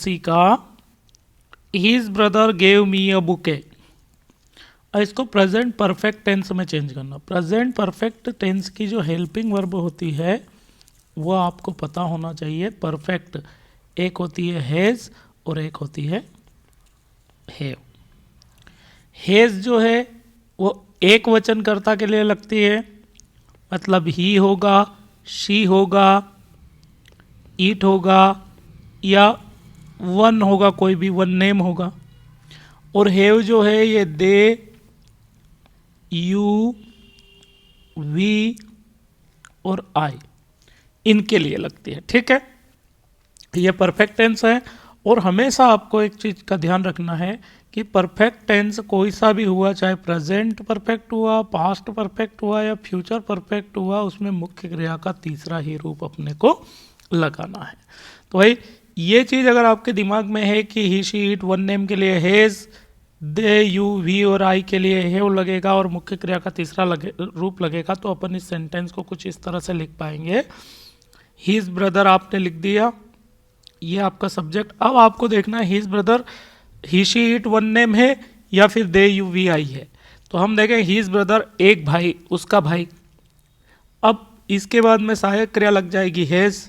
किसी का his brother gave me a bouquet, इसको प्रेजेंट परफेक्ट टेंस में चेंज करना। प्रेजेंट परफेक्ट टेंस की जो हेल्पिंग वर्ब होती है वो आपको पता होना चाहिए। परफेक्ट एक होती है हैज़ और एक होती है हैव। हैज़ जो है वो एक वचनकर्ता के लिए लगती है, मतलब ही होगा, शी होगा, ईट होगा या वन होगा, कोई भी वन नेम होगा। और हैव जो है ये दे, यू, वी और आई इनके लिए लगती है। ठीक है, ये परफेक्ट टेंस है। और हमेशा आपको एक चीज़ का ध्यान रखना है कि परफेक्ट टेंस कोई सा भी हुआ, चाहे प्रेजेंट परफेक्ट हुआ, पास्ट परफेक्ट हुआ या फ्यूचर परफेक्ट हुआ, उसमें मुख्य क्रिया का तीसरा ही रूप अपने को लगाना है। तो भाई ये चीज़ अगर आपके दिमाग में है कि ही, शी, इट वन नेम के लिए हैज़, दे, यू, वी और आई के लिए हैव लगेगा और मुख्य क्रिया का तीसरा रूप लगेगा, तो अपन इस सेंटेंस को कुछ इस तरह से लिख पाएंगे। हिज ब्रदर आपने लिख दिया, ये आपका सब्जेक्ट। अब आपको देखना है his brother he, she, it one name है या फिर दे, यू, वी, आई है। तो हम देखें हिज ब्रदर एक भाई, उसका भाई। अब इसके बाद में सहायक क्रिया लग जाएगी हैज़,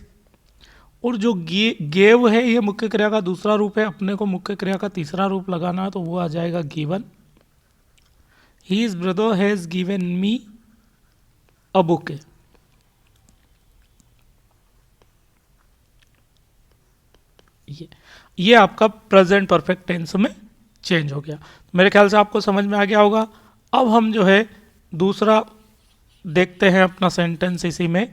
और जो गेव है ये मुख्य क्रिया का दूसरा रूप है, अपने को मुख्य क्रिया का तीसरा रूप लगाना है, तो वो आ जाएगा given. His brother has given me a bouquet. ये आपका प्रेजेंट परफेक्ट टेंस में चेंज हो गया। मेरे ख्याल से आपको समझ में आ गया होगा। अब हम जो है दूसरा देखते हैं अपना सेंटेंस। इसी में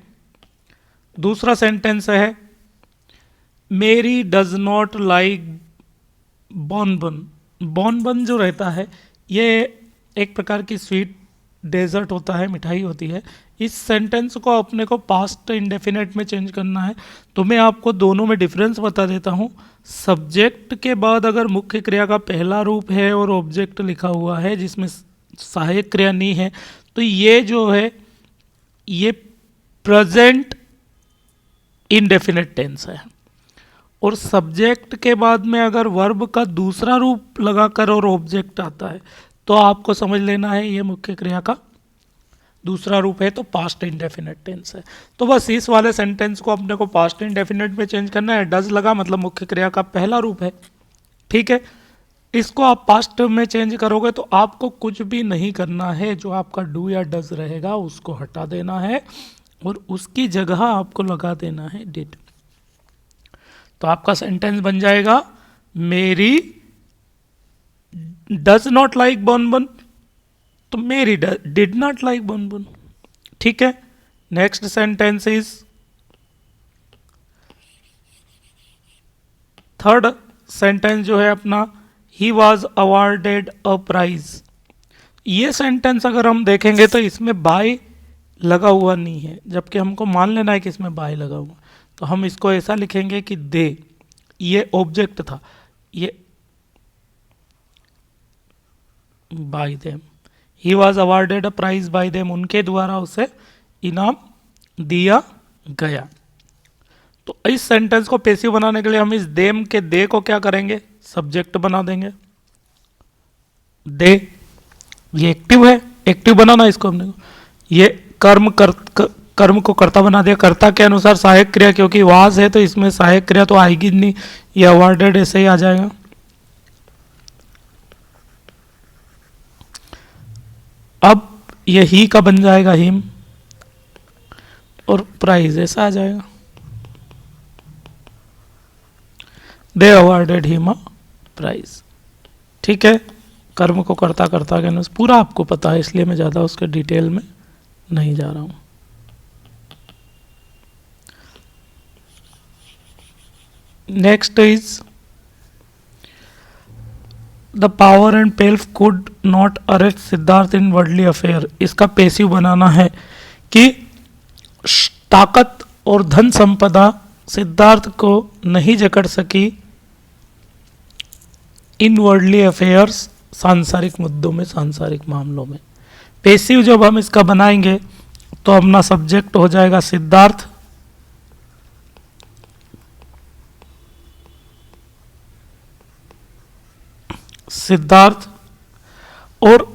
दूसरा सेंटेंस है मेरी डज नॉट लाइक बॉनबन। बॉनबन जो रहता है ये एक प्रकार की स्वीट डेजर्ट होता है, मिठाई होती है। इस सेंटेंस को अपने को पास्ट इंडेफिनेट में चेंज करना है। तो मैं आपको दोनों में डिफरेंस बता देता हूँ। सब्जेक्ट के बाद अगर मुख्य क्रिया का पहला रूप है और ऑब्जेक्ट लिखा हुआ है जिसमें सहायक क्रिया नहीं है, तो ये जो है ये प्रेजेंट इंडेफिनेट टेंस है। और सब्जेक्ट के बाद में अगर वर्ब का दूसरा रूप लगाकर और ऑब्जेक्ट आता है तो आपको समझ लेना है ये मुख्य क्रिया का दूसरा रूप है, तो पास्ट इंडेफिनेट टेंस है। तो बस इस वाले सेंटेंस को अपने को पास्ट इंडेफिनेट में चेंज करना है। डज लगा मतलब मुख्य क्रिया का पहला रूप है, ठीक है। इसको आप पास्ट में चेंज करोगे तो आपको कुछ भी नहीं करना है। जो आपका डू या डज रहेगा उसको हटा देना है और उसकी जगह आपको लगा देना है डिड। तो आपका सेंटेंस बन जाएगा मेरी डज नॉट लाइक बॉनबन, तो मेरी डिड नॉट लाइक बॉनबन। ठीक है, next sentence is third sentence जो है अपना ही वॉज अवार्डेड अ प्राइज। ये सेंटेंस अगर हम देखेंगे तो इसमें बाय लगा हुआ नहीं है, जबकि हमको मान लेना है कि इसमें बाय लगा हुआ। तो हम इसको ऐसा लिखेंगे कि दे, ये ऑब्जेक्ट था, ये by them. He was awarded a prize by them, उनके द्वारा उसे इनाम दिया गया। तो इस सेंटेंस को पैसिव बनाने के लिए हम इस देम के दे को क्या करेंगे, सब्जेक्ट बना देंगे। दे ये एक्टिव है, एक्टिव बनाना इसको हमने, ये कर्म को कर्ता बना दिया। कर्ता के अनुसार सहायक क्रिया, क्योंकि वाज है तो इसमें सहायक क्रिया तो आएगी नहीं, ये अवार्डेड ऐसे ही आ जाएगा। अब ये ही का बन जाएगा हिम और प्राइज ऐसा आ जाएगा। दे अवार्डेड हिम अ प्राइज। ठीक है, कर्म को कर्ता करता के अनुसार पूरा आपको पता है, इसलिए मैं ज़्यादा उसके डिटेल में नहीं जा रहा हूं। Next is the power and पेल्फ could not arrest Siddharth in worldly affair. इसका पैसिव बनाना है कि ताकत और धन संपदा सिद्धार्थ को नहीं जकड़ सकी इन वर्ल्डली अफेयर्स, सांसारिक मुद्दों में, सांसारिक मामलों में। पैसिव जब हम इसका बनाएंगे तो अपना सब्जेक्ट हो जाएगा सिद्धार्थ, सिद्धार्थ। और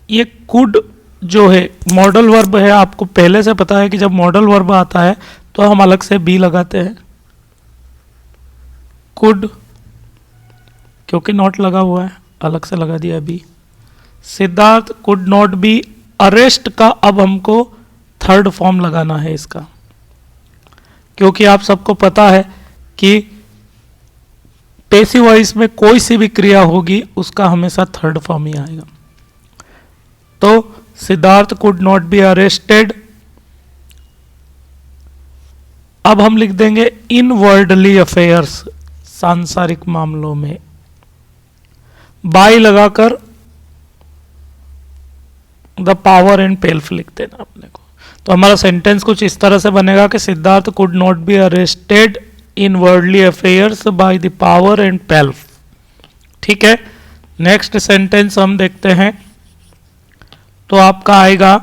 ये कुड जो है मॉडल वर्ब है, आपको पहले से पता है कि जब मॉडल वर्ब आता है तो हम अलग से बी लगाते हैं, कुड, क्योंकि नॉट लगा हुआ है अलग से लगा दिया be. Siddharth could not be arrest का अब हमको थर्ड फॉर्म लगाना है इसका, क्योंकि आप सबको पता है कि पैसिव वॉइस में कोई सी भी क्रिया होगी उसका हमेशा थर्ड फॉर्म ही आएगा। तो Siddharth could not be arrested, अब हम लिख देंगे इन वर्ल्डली अफेयर्स, सांसारिक मामलों में, बाय लगाकर द पावर एंड पेल्फ लिख देना अपने को। तो हमारा सेंटेंस कुछ इस तरह से बनेगा कि Siddharth could not be arrested in worldly affairs by the power and पेल्फ। ठीक है, नेक्स्ट सेंटेंस हम देखते हैं, तो आपका आएगा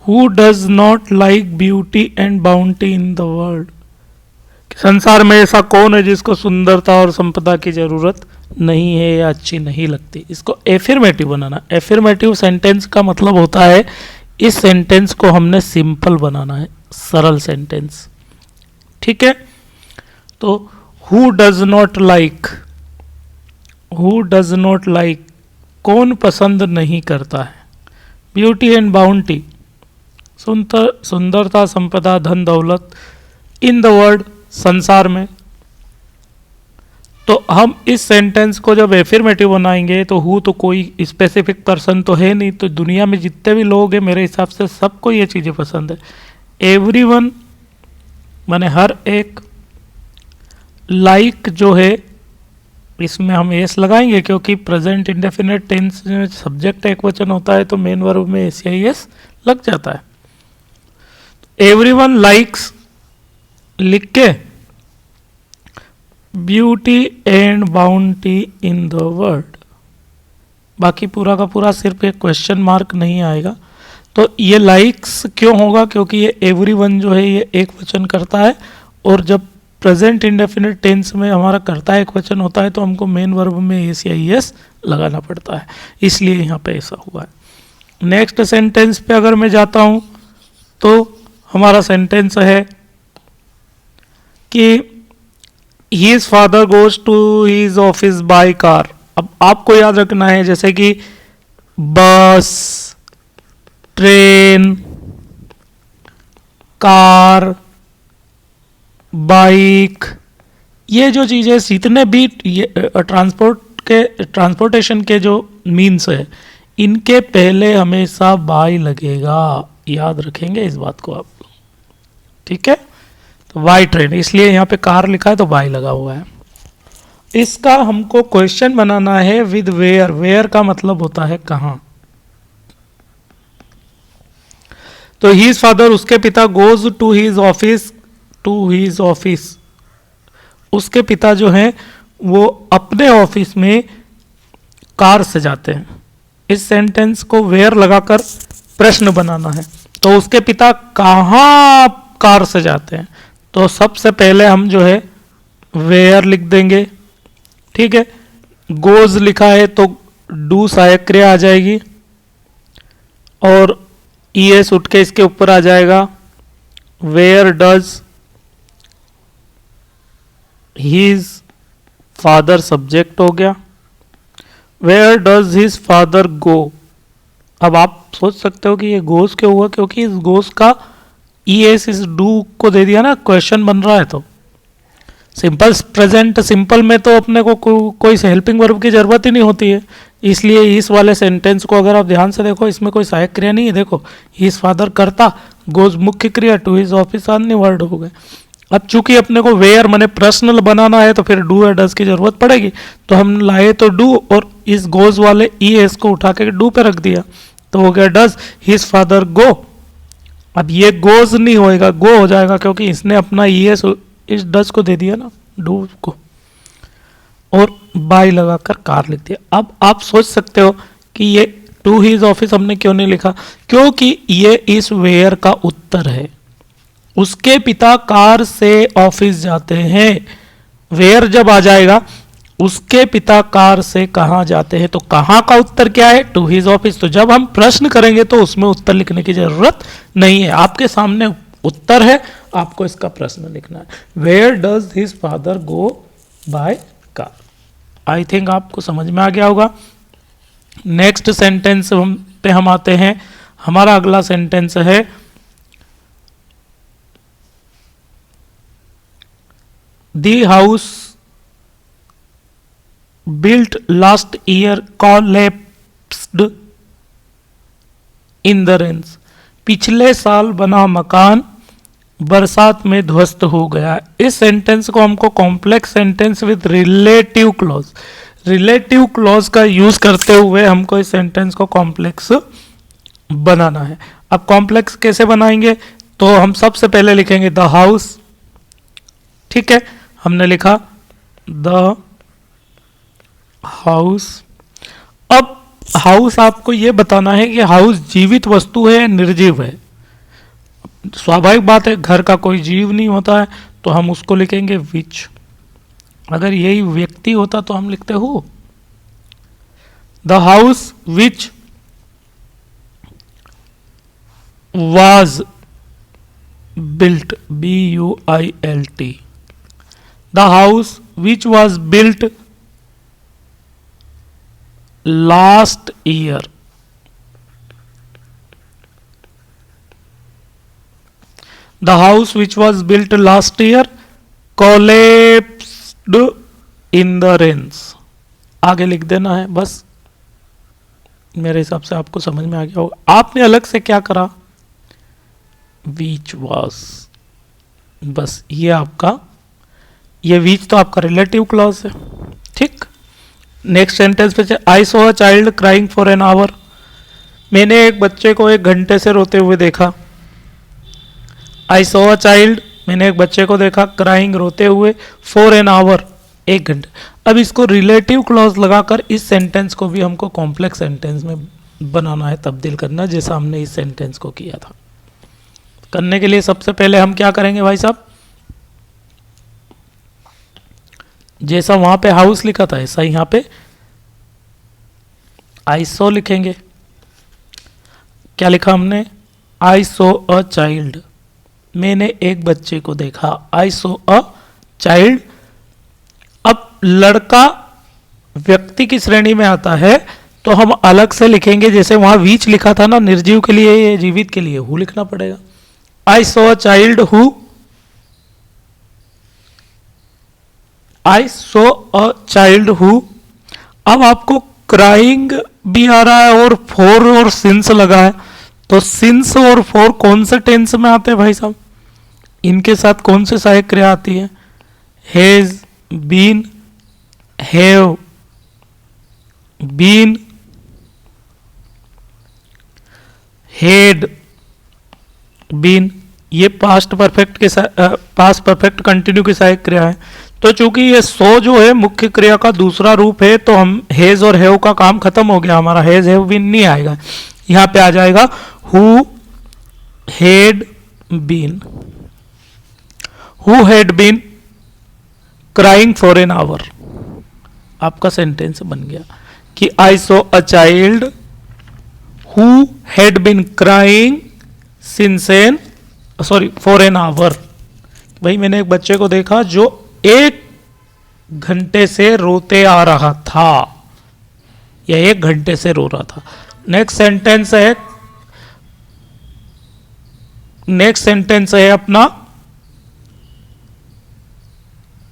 who does not like beauty and bounty in the world, संसार में ऐसा कौन है जिसको सुंदरता और संपदा की जरूरत नहीं है या अच्छी नहीं लगती। इसको एफर्मेटिव बनाना। एफर्मेटिव सेंटेंस का मतलब होता है इस सेंटेंस को हमने सिंपल बनाना है, सरल सेंटेंस। ठीक है, तो who does not like, who does not like, कौन पसंद नहीं करता है, ब्यूटी एंड बाउंटी, सुंदरता, संपदा, धन दौलत, इन द वर्ल्ड, संसार में। तो हम इस सेंटेंस को जब एफर्मेटिव बनाएंगे तो हु तो कोई स्पेसिफिक पर्सन तो है नहीं, तो दुनिया में जितने भी लोग हैं मेरे हिसाब से सबको ये चीज़ें पसंद है। एवरीवन माने हर एक, लाइक जो है इसमें हम एस लगाएंगे क्योंकि प्रेजेंट इंडेफिनिट टेंस में सब्जेक्ट एक वचन होता है तो मेन वर्ब में एस या एस लग जाता है। एवरीवन लाइक्स लिख के beauty and bounty in the world, बाकी पूरा का पूरा सिर्फ एक क्वेश्चन मार्क नहीं आएगा। तो ये लाइक्स क्यों होगा, क्योंकि ये एवरीवन जो है ये एक वचन करता है, और जब प्रेजेंट इंडेफिनिट टेंस में हमारा करता है एक वचन होता है तो हमको मेन वर्ब में एस या एस लगाना पड़ता है, इसलिए यहाँ पे ऐसा हुआ है। नेक्स्ट सेंटेंस पे अगर मैं जाता हूँ तो हमारा सेंटेंस है कि his father goes to his office by car. अब आपको याद रखना है जैसे कि बस, ट्रेन, कार, बाइक, ये जो चीज़ें जितने भी ट्रांसपोर्टेशन के जो मीन्स है इनके पहले हमेशा बाय लगेगा, याद रखेंगे इस बात को आप। ठीक है, तो बाय ट्रेन, इसलिए यहाँ पे कार लिखा है तो बाय लगा हुआ है। इसका हमको क्वेश्चन बनाना है विद वेयर। वेयर का मतलब होता है कहाँ। तो हिज फादर, उसके पिता, goes to his office, to his office, उसके पिता जो हैं वो अपने ऑफिस में कार से जाते हैं। इस सेंटेंस को वेयर लगाकर प्रश्न बनाना है। तो उसके पिता कहाँ कार से जाते हैं, तो सबसे पहले हम जो है वेयर लिख देंगे। ठीक है, गोज लिखा है तो डू सहायक क्रिया आ जाएगी और ईएस उठ के इसके ऊपर आ जाएगा। Where does his father subject हो गया। Where does his father go. अब आप सोच सकते हो कि ये गोज क्यों हुआ, क्योंकि इस गोज का ईएस इस डू को दे दिया ना, क्वेश्चन बन रहा है। तो सिंपल प्रेजेंट सिंपल में तो अपने को कोई हेल्पिंग वर्ब की जरूरत ही नहीं होती है, इसलिए इस वाले सेंटेंस को अगर आप ध्यान से देखो इसमें कोई सहायक क्रिया नहीं है। देखो हिज फादर करता, गोज मुख्य क्रिया, टू हिज ऑफिस अन्य वर्ड हो गए। अब चूंकि अपने को वेयर माने प्रश्नल बनाना है तो फिर डू या डज की जरूरत पड़ेगी, तो हम लाए तो डू और इस गोज वाले ईएस को उठा के डू पे रख दिया तो हो गया डज हिज फादर गो। अब ये गोज नहीं होएगा, गो हो जाएगा क्योंकि इसने अपना ईएस इस डज को दे दिया ना, डू को, और बाय लगाकर कार लिख दिया। अब आप सोच सकते हो कि ये टू हिज ऑफिस हमने क्यों नहीं लिखा, क्योंकि ये इस वेयर का उत्तर है। उसके पिता कार से ऑफिस जाते हैं। वेयर जब आ जाएगा उसके पिता कार से कहाँ जाते हैं, तो कहाँ का उत्तर क्या है, टू हिज ऑफिस। तो जब हम प्रश्न करेंगे तो उसमें उत्तर लिखने की जरूरत नहीं है, आपके सामने उत्तर है, आपको इसका प्रश्न लिखना है। Where does his father go by car. I think आपको समझ में आ गया होगा। नेक्स्ट सेंटेंस पे हम आते हैं। हमारा अगला सेंटेंस है the house built last year collapsed in the rains। पिछले साल बना मकान बरसात में ध्वस्त हो गया। इस सेंटेंस को हमको complex sentence with relative clause, relative clause का यूज करते हुए हमको इस सेंटेंस को कॉम्प्लेक्स बनाना है। अब कॉम्प्लेक्स कैसे बनाएंगे, तो हम सबसे पहले लिखेंगे द हाउस। ठीक है, हमने लिखा द हाउस। अब हाउस आपको यह बताना है कि हाउस जीवित वस्तु है या निर्जीव है। स्वाभाविक बात है, घर का कोई जीव नहीं होता है, तो हम उसको लिखेंगे विच। अगर यही व्यक्ति होता तो हम लिखते हो the house which was built, BUILT, the house which was built last year, the house which was built last year collapsed in the rains। आगे लिख देना है बस। मेरे हिसाब से आपको समझ में आ गया होगा। आपने अलग से क्या करा, which was, बस ये आपका, ये which तो आपका रिलेटिव क्लॉज है। ठीक, नेक्स्ट सेंटेंस पे I saw a child crying for an our. मैंने एक बच्चे को 1 घंटे से रोते हुए देखा। आई सॉ अ चाइल्ड, मैंने एक बच्चे को देखा, क्राइंग रोते हुए, फॉर एन आवर 1 घंटे। अब इसको रिलेटिव क्लॉज लगाकर इस सेंटेंस को भी हमको कॉम्प्लेक्स सेंटेंस में बनाना है, तब्दील करना, जैसा हमने इस सेंटेंस को किया था। करने के लिए सबसे पहले हम क्या करेंगे भाई साहब, जैसा वहां पे हाउस लिखा था ऐसा यहां पे आई सो लिखेंगे। क्या लिखा हमने, आई सो अ चाइल्ड, मैंने एक बच्चे को देखा, आई सो अ चाइल्ड। अब लड़का व्यक्ति की श्रेणी में आता है तो हम अलग से लिखेंगे, जैसे वहां वीच लिखा था ना, निर्जीव के लिए या जीवित के लिए हु लिखना पड़ेगा। I saw a child who, I saw a child who. अब आपको क्राइंग भी आ रहा है और फोर और सिंस लगा है, तो सिंस और फोर कौन से टेंस में आते हैं भाई साहब, इनके साथ कौन सी सहायक क्रिया आती है, has been, have been, had been, ये पास्ट परफेक्ट के पास्ट परफेक्ट कंटिन्यू की सहायक क्रिया है। तो चूंकि ये सो जो है मुख्य क्रिया का दूसरा रूप है, तो हम हैज और हैव का काम खत्म हो गया, हमारा हैज हैव बीन नहीं आएगा, यहां पे आ जाएगा who had been, who had been crying for an hour. आपका सेंटेंस बन गया कि I saw a child who had been crying since an, sorry for an hour. भाई मैंने एक बच्चे को देखा जो 1 घंटे से रोते आ रहा था, या 1 घंटे से रो रहा था। नेक्स्ट सेंटेंस है अपना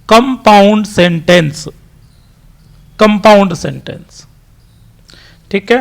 कंपाउंड सेंटेंस, कंपाउंड सेंटेंस। ठीक है,